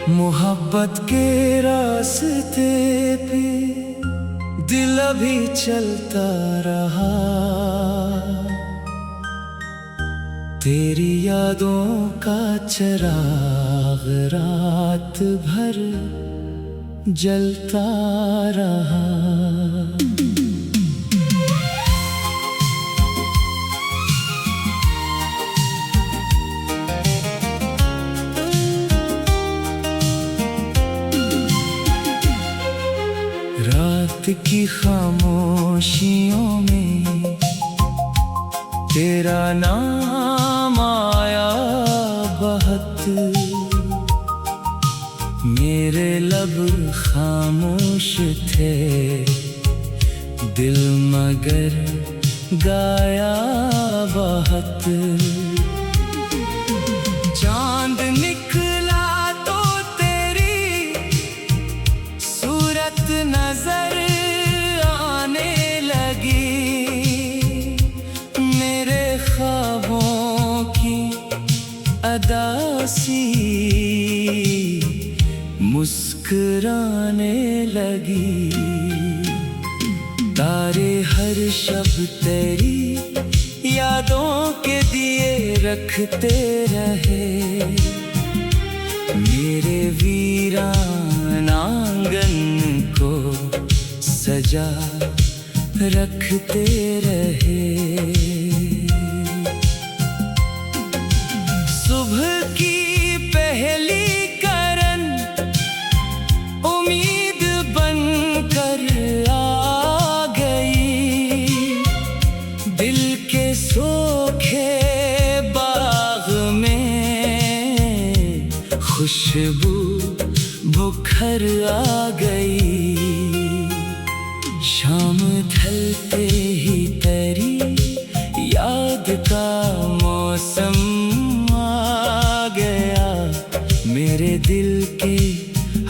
मोहब्बत के रास्ते पे दिल अभी चलता रहा, तेरी यादों का चिराग रात भर जलता रहा। रात की खामोशियों में तेरा नाम आया बहुत, मेरे लब खामोश थे, दिल मगर गाया बहुत। चांद निकला तो तेरी सूरत नजर आने लगी, मेरे ख्वाबों की अदासी मुस्कुराने लगी। तारे हर शब तेरी यादों के दिए रखते रहे, मेरे वीरान आंगन को सजा रखते रहे। सुबह की पहली करन उम्मीद बनकर आ गई, दिल के सूखे बाग में खुशबू बुखर आ गई। शाम ढलते ही तेरी याद का मौसम आ गया, मेरे दिल के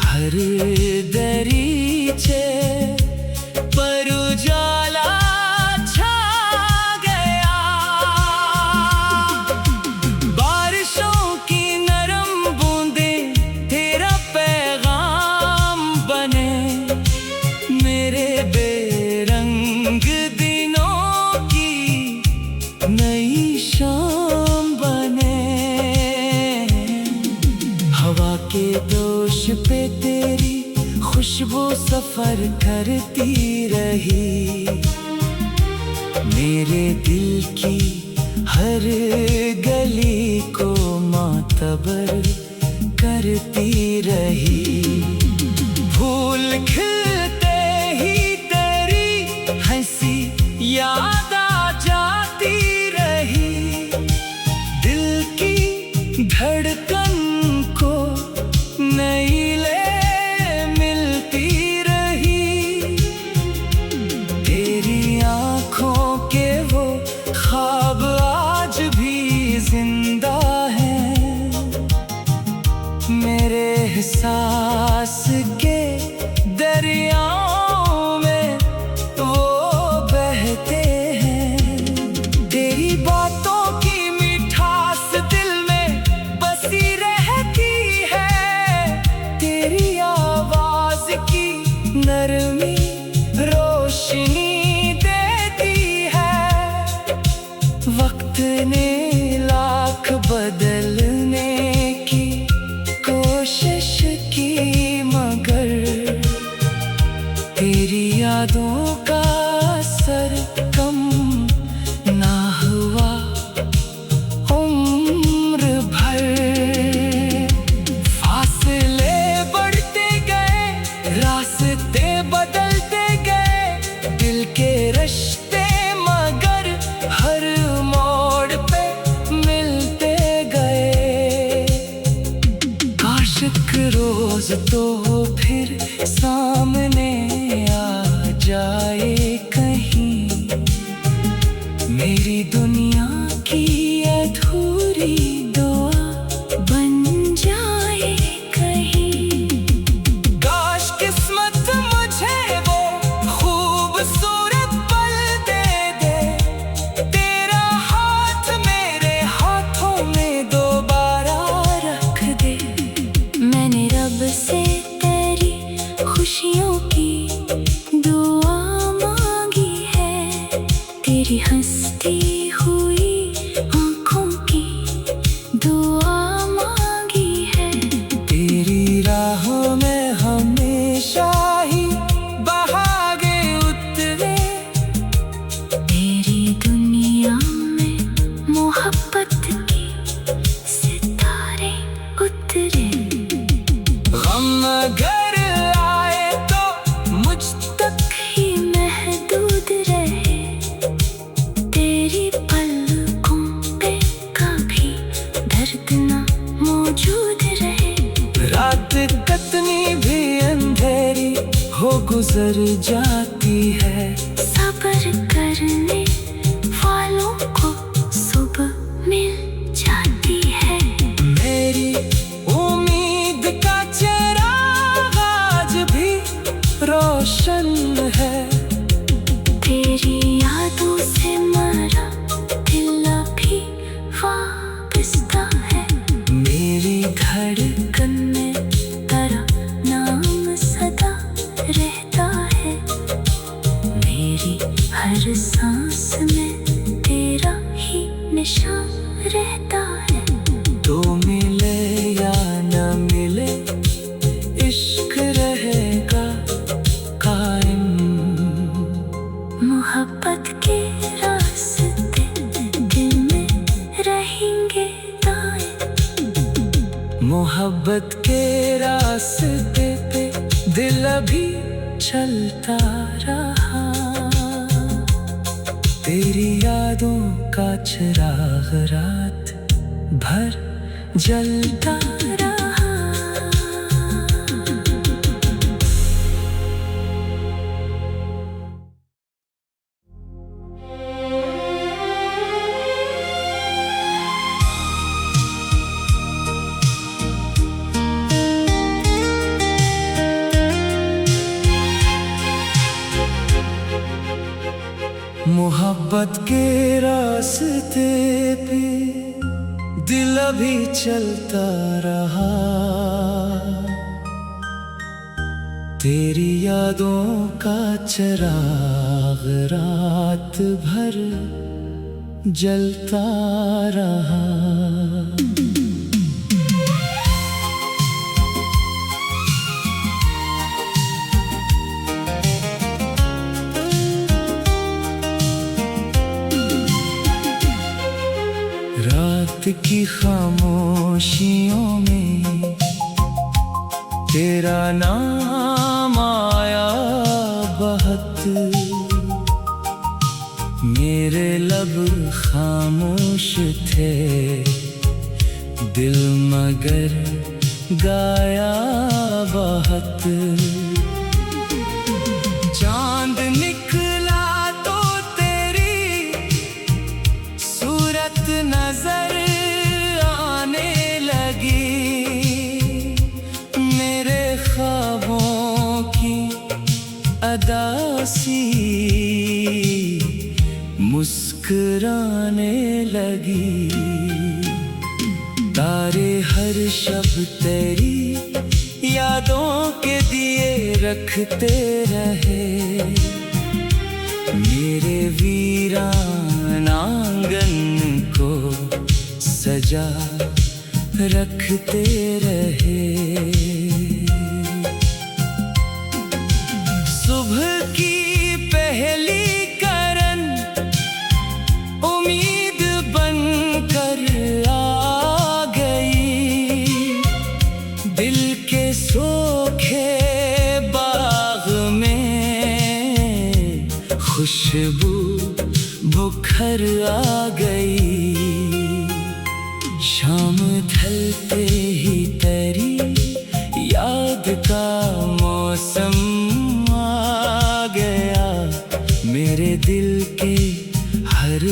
हर दरीचे पर उजाला छा गया। बारिशों की नरम बूंदें तेरा पैगाम बने, मेरे बेरंग दिनों की नई शाम बने। हवा के दोष पे तेरी खुशबू सफर करती रही, मेरे दिल की हर गली को मातबर करती रही। फूल खिलते ही तेरी हंसी याद आ जाती रही, दिल की धड़कन को नई ले मिलती रही। तेरी आँखों के वो ख्वाब आज भी जिंदा हैं, मेरे एहसास के दरियाओं में वो बहते हैं। तेरी बातों की मिठास दिल में बसी रहती है, तेरी आवाज की नरमी रोशनी देती है। वक्त ने लाख बदलने की कोशिश की, मगर तेरी यादों का असर कम ना हुआ उम्र भर। फासले बढ़ते गए, रास्ते बदलते गए, दिल के रिश्ते मगर हर मोड़ पे मिलते गए। काश रोज तो फिर सामने आ जाए कहीं, मेरी दुनिया की अधूरी दुआ बन जाए कहीं। काश किस्मत मुझे वो खूबसूरत पल दे दे, तेरा हाथ मेरे हाथों में दोबारा रख दे। मैंने रब मगर आए तो मुझ तक ही महदूद रहे, तेरी पलकों पे कभी दर्द ना मौजूद रहे। रात कितनी भी अंधेरी हो गुजर जाती है, सब्र करने वालों को सुबह मिल जाती है। मेरी उम्मीद का चिराग आज भी रोशन है, तेरी यादों से मरा दिल अभी वाबस्ता है। मेरी धड़कन में तेरा नाम सदा रहता है, मेरी हर सांस में तेरा ही निशान रहता है। तो मिले या न मिले इश्क रहेगा कायम, मोहब्बत के रास्ते दिल में रहेंगे दाएं। मोहब्बत के रास्ते पे दिल अभी चलता रहा, तेरी यादों का चिराग रात भर जलता रहा। मोहब्बत के रास्ते पे दिल अभी चलता रहा, तेरी यादों का चिराग रात भर जलता रहा। रात की खामोशियों में तेरा नाम आया बहत, मेरे लब खामोश थे दिल मगर गाया बहुत। चांद निकला तो तेरी सूरत नजर आने लगी, मेरे ख्वाबों की अदासी मुस्कुराने लगी। तारे हर शब तेरी यादों के दिए रखते रहे, मेरे वीरान आंगन को सजा रखते रहे। सुबह की पहली करन उम्मीद बनकर आ गई, दिल के सूखे बाग में खुशबू बुखर आ गई। शाम ढलते ही तेरी याद का मौसम आ गया, मेरे दिल के हर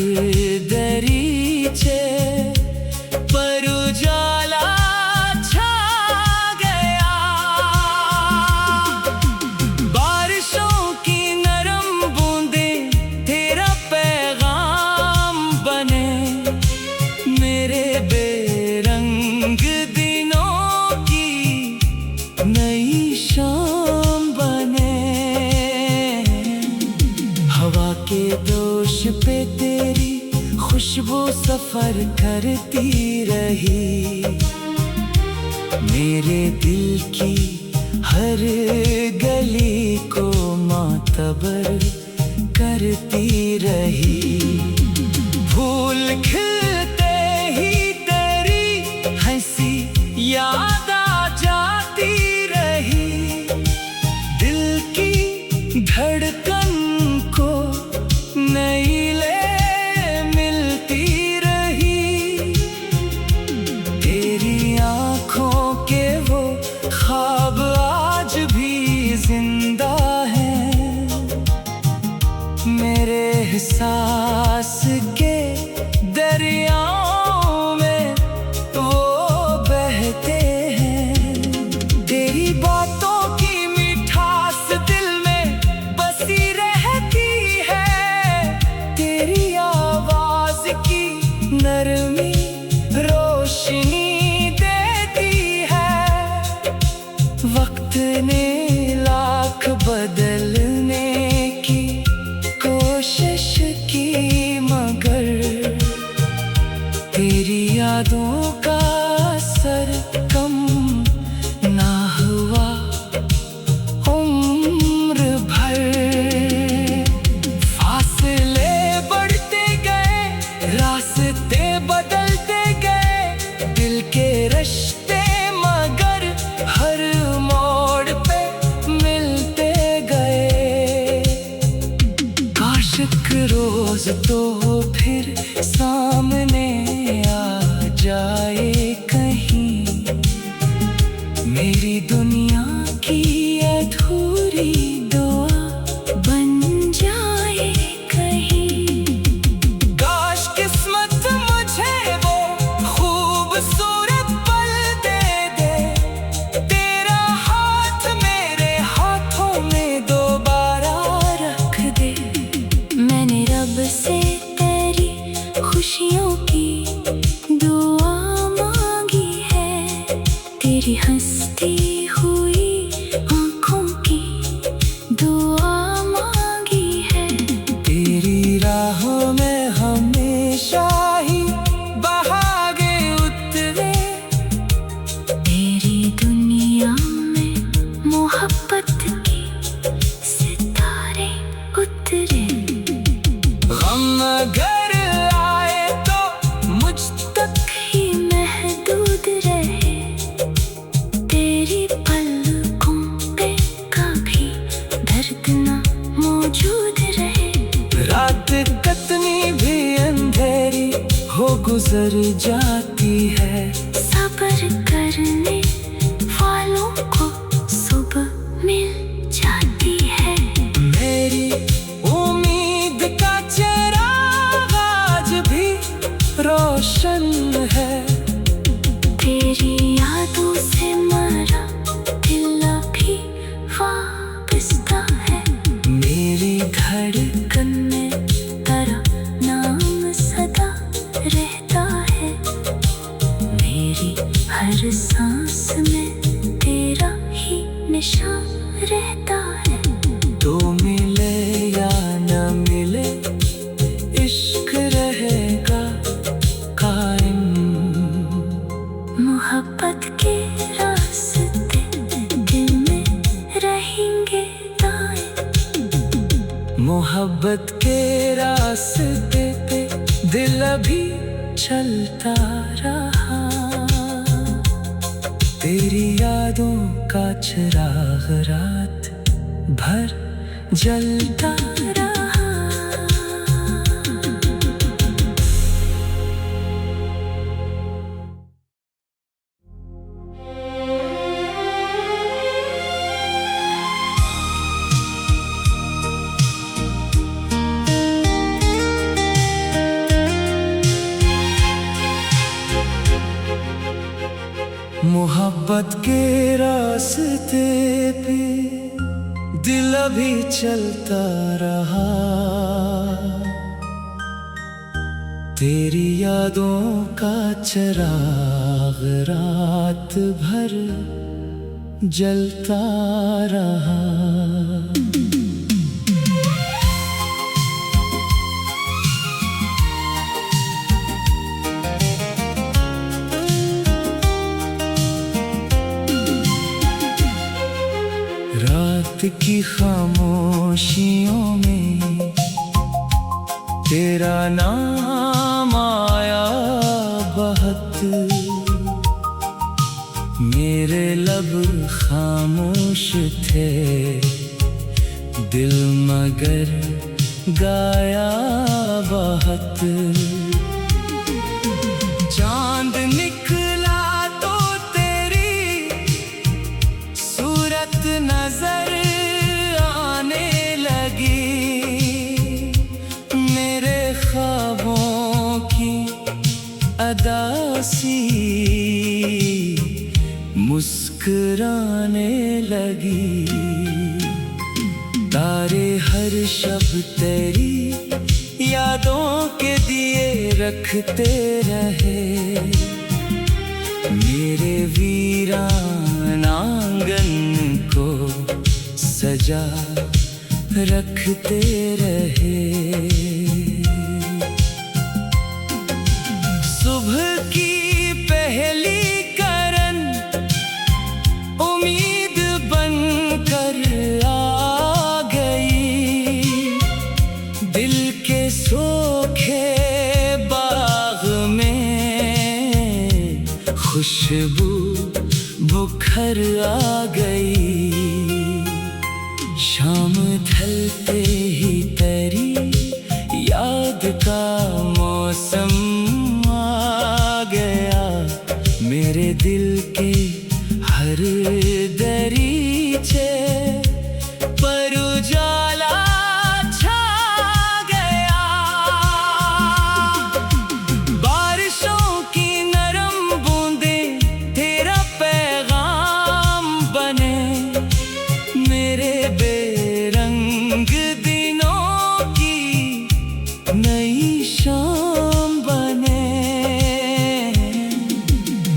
दरीचे पर उजाला छा गया। बारिशों की नरम बूंदें तेरा पैगाम बने, मेरे बेरंग दिनों की नई शाम बने। हवा के दोष पे तेरी खुशबू सफर करती रही, मेरे दिल की हर गली को मातबर करती रही। फूल खिलते ही तेरी हंसी याद आ जाती रही, वक्त ने लाख बदलने की कोशिश की, मगर तेरी यादों का असर कम ना हुआ उम्र भर। फासले बढ़ते गए, रास्ते बदलते गए, दिल के रिश्ते मगर हर मोड़ पे मिलते गए। काश एक रोज तो फिर सामने आ जाए कहीं, मेरी दुनिया की अधूरी दुआ बन जाए कहीं। काश किस्मत मुझे वो खूबसूरत पल दे दे, तेरा हाथ मेरे हाथों में दोबारा रख दे। मैंने रब से तेरी खुशियों की दुआ मांगी है, तेरी हंसती हुई आंखों की दुआ मांगी है। तेरी राहों में हमेशा ही बहागे उतरे, तेरी दुनिया में मोहब्बत की सितारे उतरे। गम अगर आए तो मुझ तक ही महदूद रहे, तेरी पलकों पे कभी दर्द ना मौजूद रहे। रात कितनी भी अंधेरी हो गुजर जाती है, सब्र करने वालों को सुबह मिल जाती है। मेरी उम्मीद का चिराग आज भी रोशन है, तेरी यादों से मरा दिल अभी वाबस्ता है। मेरी धड़कन में तेरा नाम सदा रहता है, मेरी हर सांस में तेरा ही निशान रहता है। तो मिले या न मिले इश्क रहेगा कायम, मोहब्बत के रास्ते दिल में रहेंगे दाएं। मोहब्बत के रास्ते पे दिल अभी चलता रहा, तेरी यादों का चिराग रात भर जलता रहा। मोहब्बत के रास्ते पे दिल अभी चलता रहा, तेरी यादों का चिराग रात भर जलता रहा। रात की खामोशियों में तेरा नाम आया बहुत, मेरे लब खामोश थे, दिल मगर गाया बहुत। चांद निकला तो तेरी सूरत नजर आने लगी, मेरे ख्वाबों की अदासी मुस्कुराने लगी। तारे हर शब तेरी यादों के दिए रखते रहे, मेरे वीरान आंगन सजा रखते रहे। सुबह की पहली करन उम्मीद बनकर आ गई। दिल के सूखे बाग में खुशबू बुखर आ गई। शाम ढलते ही तेरी याद का मौसम आ गया। मेरे दिल के हर दरीचे पर उजाला छा गया। बारिशों की नरम बूंदें तेरा पैगाम बने। मेरे बेरंग दिनों की नई शाम बने।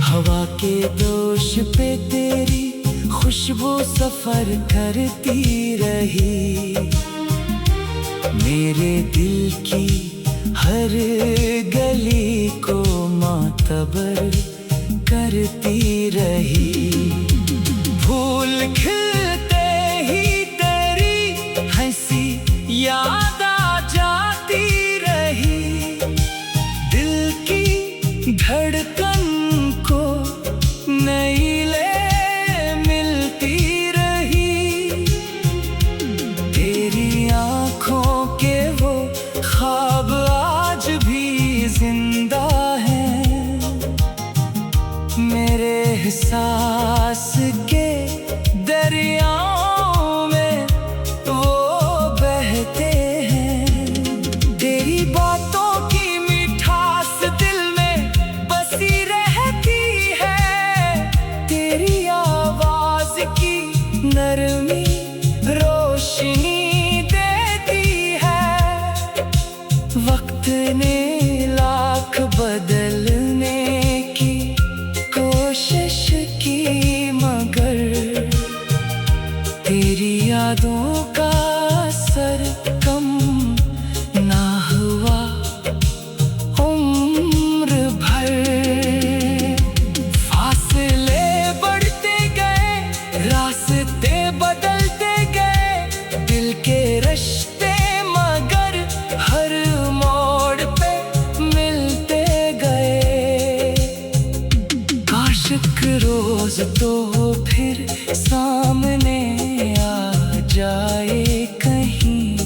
हवा के दोष पे तेरी खुशबू सफर करती रही। मेरे दिल की हर गली को मातबर करती रही। फूल खिलते ही तेरी हंसी याद आ जाती रही। दिल की धड़कन को नई ले मिलती रही। तेरी आँखों के वो ख्वाब आज भी जिंदा हैं। मेरे एहसास के दरियाओं में वो बहते हैं। तेरी बातों की मिठास दिल में बसी रहती है। तेरी आवाज की नरमी रोशनी देती है। वक्त ने लाख बदलने की कोशिश की मगर तेरी यादों का असर कम ना हुआ उम्र भर। फासले बढ़ते गए, रास्ते बदलते गए, दिल के रिश्ते मगर हर मोड़ पे मिलते गए। काश एक रोज तो फिर सामने आ जाए कहीं।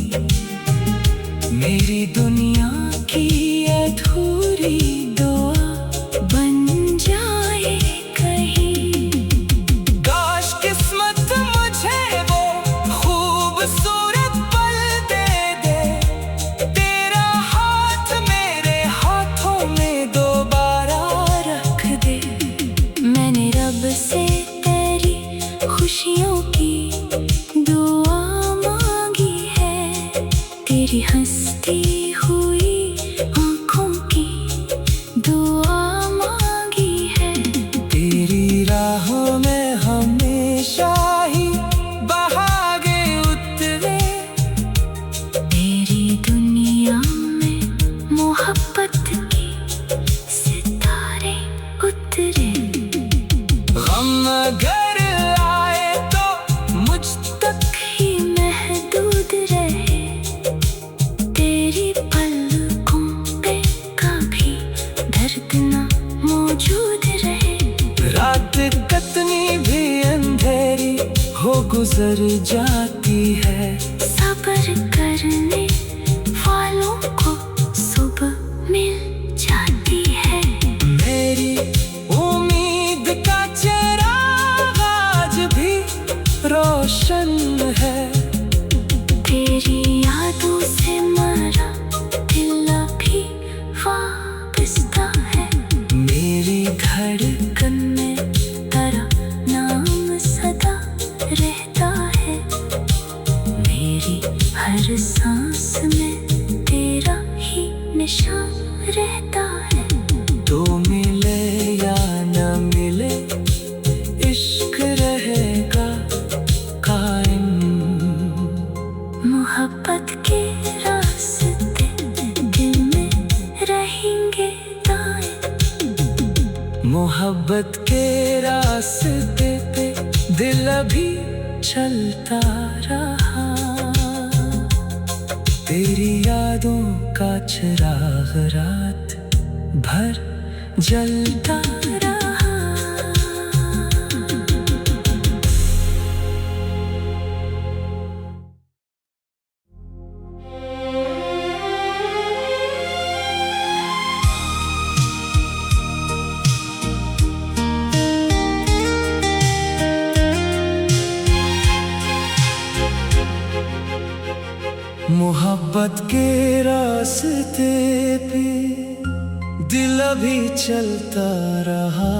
मेरी दुनिया की अधूरी दुआ बन जाए कहीं। काश किस्मत मुझे वो खूबसूरत पल दे दे। तेरा हाथ मेरे हाथों में दोबारा रख दे। मैंने रब से तेरी खुशियों की दुआ मांगी है। तेरी हंसती हुई आँखों की दुआ मांगी है। तेरी राहों में हमेशा ही बहागे उतरे। तेरी दुनिया में मोहब्बत की सितारे उतरे। गम अगर आए तो मुझ तक ही महदूद रहे। तेरी पलकों पे कभी दर्द ना मौजूद रहे। रात कितनी भी अंधेरी हो गुजर जाती है। सब्र करने वालों को सुबह मिल जाती है। मेरी उम्मीद का चिराग आज भी रोशन है। तेरी यादों से मरा दिल अभी वाबस्ता है। मेरी धड़कन में तेरा नाम सदा रहता है। मेरी हर सांस में तेरा ही निशान रहता है। तो मिले या न मिले इश्क रहेगा कायम। दिल अभी चलता रहा, तेरी यादों का चिराग रात भर जलता रहा। मोहब्बत के रास्ते पे दिल अभी चलता रहा,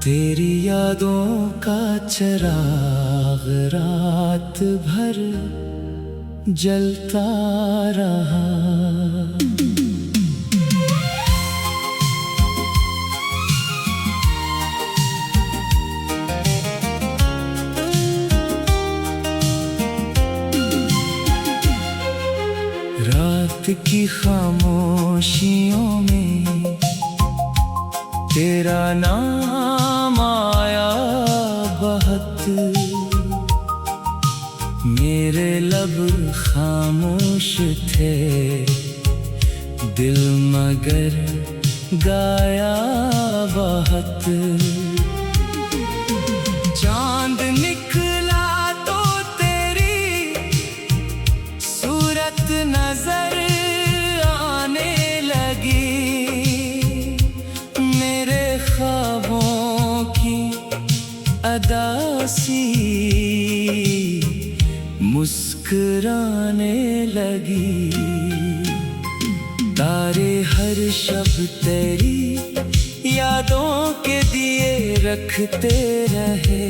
तेरी यादों का चिराग रात भर जलता रहा। रात की खामोशियों में तेरा नाम आया बहुत, मेरे लब खामोश थे, दिल मगर गाया बहुत। चांद निकला तो तेरी सूरत नजर आने लगी, मेरे ख्वाबों की अदासी मुस्कुराने लगी। तारे हर शब तेरी यादों के दिए रखते रहे,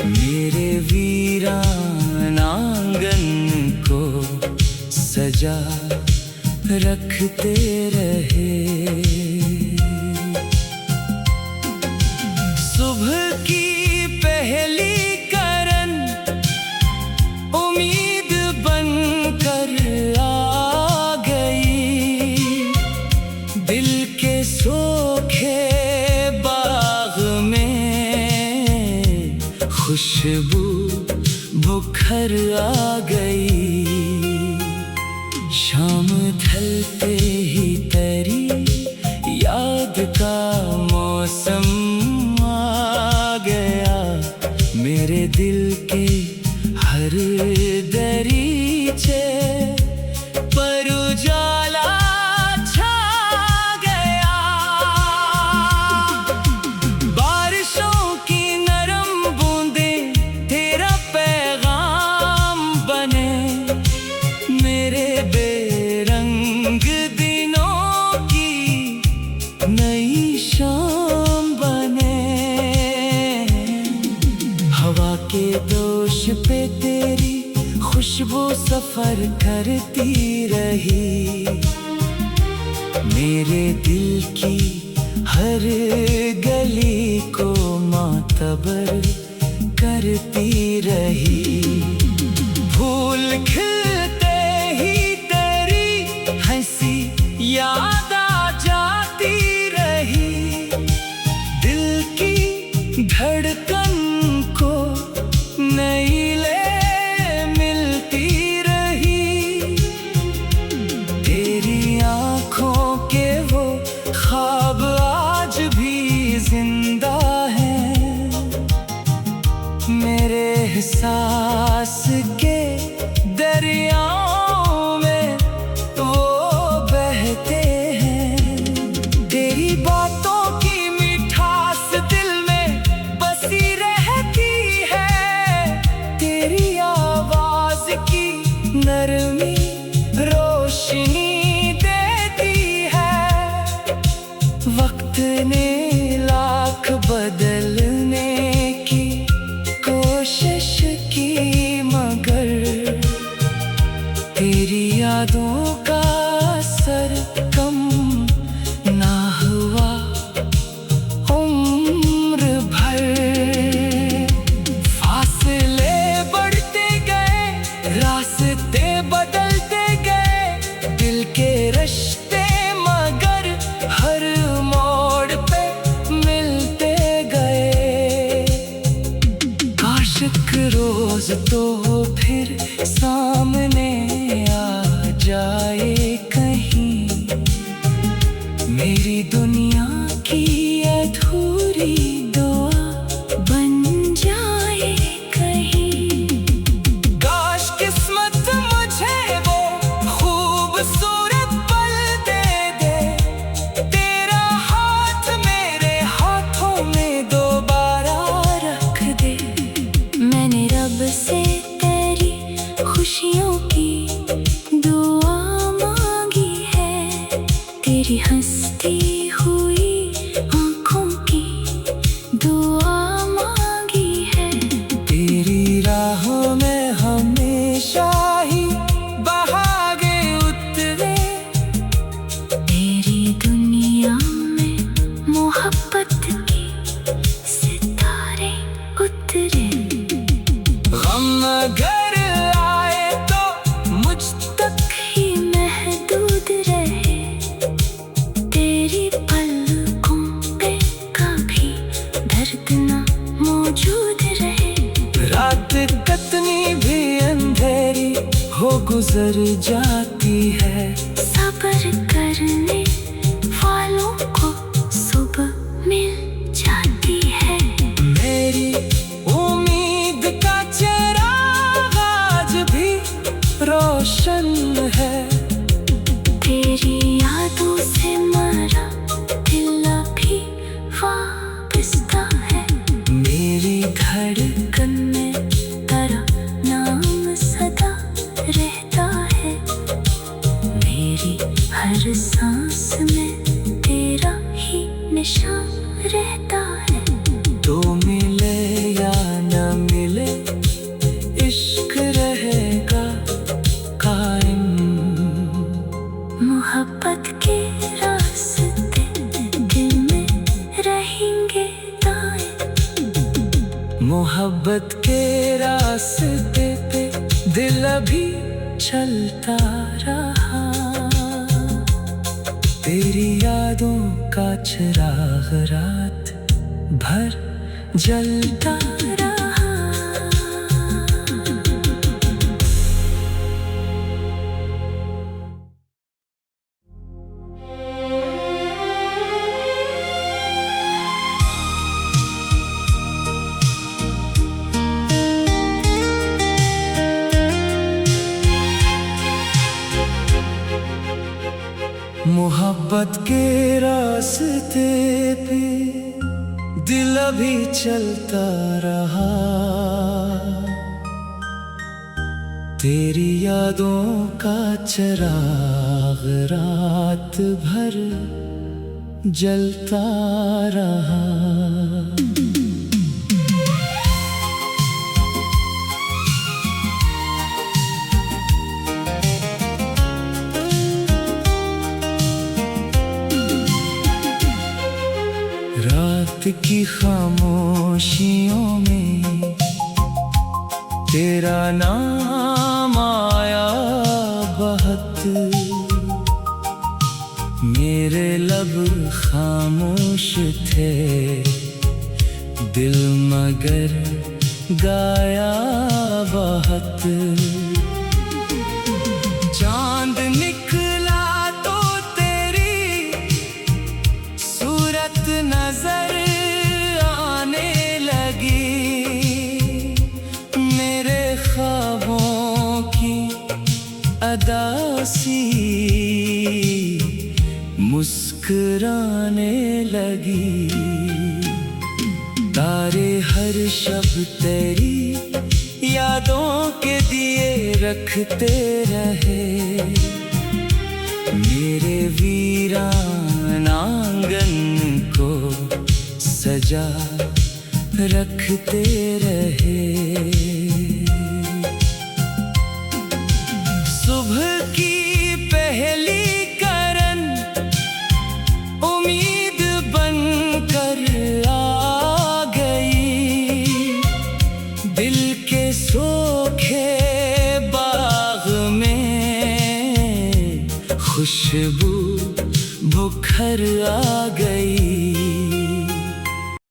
मेरे वीरान आंगन को सजा रखते रहे। सुबह की पहली करन उम्मीद बनकर आ गई, दिल के सूखे बाग में खुशबू बुखर आ गई। शाम ढलते ही तेरी याद का मौसम आ गया, मेरे दिल के हर दरीचे पर उजाला छा गया। बारिशों की नरम बूंदें तेरा पैगाम बने, मेरे बेरंग दिनों की नई शाम बने। हवा के दोष पे तेरी खुशबू सफर करती रही, मेरे दिल की हर गली को मातबर करती रही। फूल खिलते ही तेरी हंसी याद आ जाती रही, दिल की धड़कन को नई ले मिलती रही। तेरी आँखों के वो ख्वाब आज भी जिंदा हैं, मेरे एहसास के दरियाओं में वो बहते हैं। तेरी बातों की मिठास दिल में बसी रहती है, तेरी आवाज की नरमी रोशनी देती है। वक्त ने लाख बदलने की कोशिश की, मगर तेरी यादों का असर कम ना हुआ उम्र भर। फासले बढ़ते गए, रास्ते बदलते गए, दिल के रिश्ते मगर हर मोड़ पे तो फिर सामने आ जाए कहीं, मेरी दुनिया की अधूरी दुआ बन जाए कहीं। काश किस्मत मुझे वो खूबसूरत पल दे दे, तेरा हाथ मेरे हाथों में दोबारा रख दे। मैंने रब से तेरी खुशियों की दुआ मांगी है, तेरी हंसती हुई आंखों की दुआ मांगी है। तेरी राहों में हमेशा ही बहागे उतरे, तेरी दुनिया में मोहब्बत की सितारे उतरे। गम अगर आए तो मुझ तक ही महदूद रहे, तेरी पलकों पे कभी दर्द ना मौजूद रहे। रात कितनी भी अंधेरी हो गुजर जाती है, सब्र करने वालों को सुबह मिल जाती है। मेरी उम्मीद का चिराग आज भी रोशन है, तेरी यादों से मरा दिल अभी वाबस्ता है। मेरी धड़कन में तेरा नाम सदा रहता है, मेरी हर सांस में तेरा ही निशान रहता है। तो मिले या न मिले इश्क रहेगा कायम, मोहब्बत के रास्ते दिल में रहेंगे दाएं। मोहब्बत के रास्ते पे दिल अभी चलता रहा, तेरी यादों का चिराग रात भर जलता रहा। मोहब्बत के रास्ते पे दिल अभी चलता रहा, तेरी यादों का चिराग रात भर जलता रहा। रात की खामोशियों में तेरा नाम आया बहुत, मेरे लब खामोश थे, दिल मगर गाया बहुत। चांद निकला तो तेरी सूरत नजर आने लगी, मेरे ख्वाबों की अदासी मुस्कुराने लगी। तारे हर शब तेरी यादों के दिए रखते रहे, मेरे वीरान आंगन को सजा रखते रहे। सुबह की पहली करन उम्मीद बनकर आ गई, दिल के सूखे बाग में खुशबू बुखर आ गई।